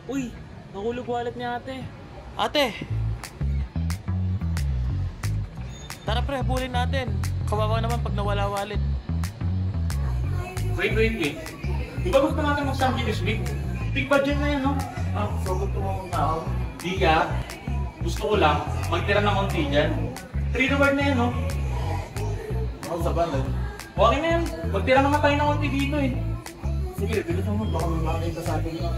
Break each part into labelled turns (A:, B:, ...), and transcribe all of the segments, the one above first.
A: Uy, nahulog wallet ni ate.
B: Ate! Tara pre, habulin natin. Kawawa naman pag nawala wallet.
A: Wait. Di ba gusto natin mag-sample this week? Big budget na yan, no? So gusto mo mong tao? Di ka. Gusto ko lang, magtira ng konti dyan. 3 reward na yan, no?
C: Ako sa banday.
A: Okay na yan. Magtira naman tayo ng konti dito eh.
C: Sige, bilisan mo. Baka may makakita sa atin lang.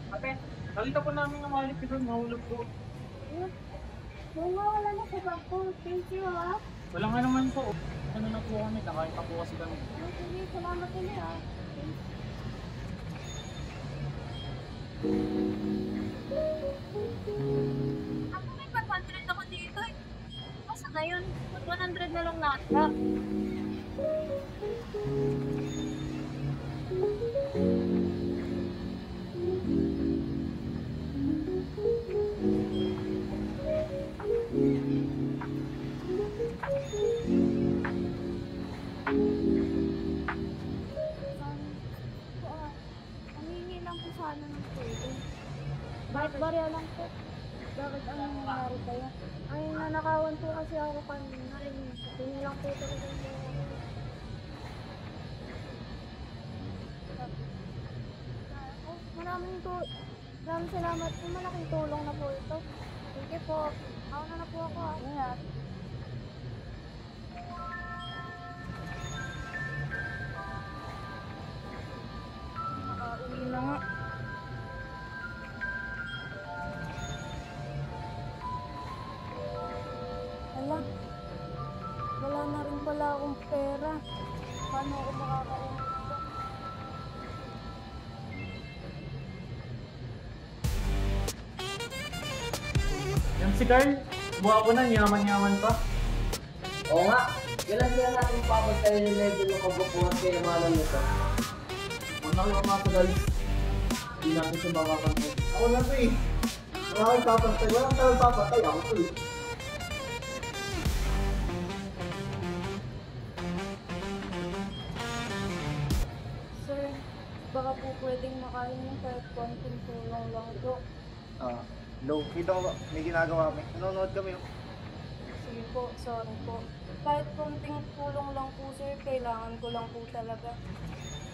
A: Ate, nakita po namin ng wallet ko doon, nahulog ko.
D: Oo nga, wala na sa bag ko. Thank you, ha.
A: Wala nga naman po. Ano na po kami, kakain pa po kasi kami.
D: Sige, salamat din, ha. Ako may 500 ako dito, eh. Masa na yun? 100 na lang nata. Humingi lang po sana ng tulong. Bakit barya lang po? Bakit anong nangyari kaya? Ay, nanakawan po kasi ako kanina. Hindi lang po talaga po. Maraming salamat po. Malaking tulong na po ito. Sige po. Ako na po ako. Ingat. Nakauwi na nga. Wala na rin pala akong pera. Paano ako makakauwi nito?
A: Yan si Carl, buha ko na, yaman-yaman pa.
E: Oo nga, kailan sila natin papag tayo ng level ng pagpupuhat kay Malang nito?
C: Huwag na kayo matagal. Hindi natin siya makakantay. Ako na ito eh. Wala kang papantay. Walang talagang papantay. Ako ito eh.
D: Sir, baka po pwedeng makain yung kahit konting tulong lang po.
C: Low. Kita ko ba? May ginagawa kami. Nanonood kami oh.
D: Sige po, sorry po. Kahit konting tulong lang po sir, kailangan ko lang po talaga.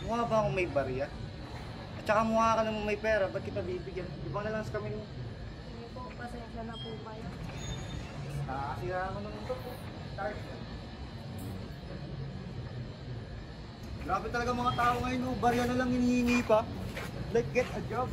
C: Mukha ba akong may barya? At saka mukha ka namang may pera. Ba't kita bibigyan? Ibang na lang sa kami mo.
D: Sige po, pasensya na po kayo.
C: Nakakasira mo naman ito po. Start. Grabe talaga mga tao ngayon. Oh. Barya na lang hinihingi pa. Like, get a job.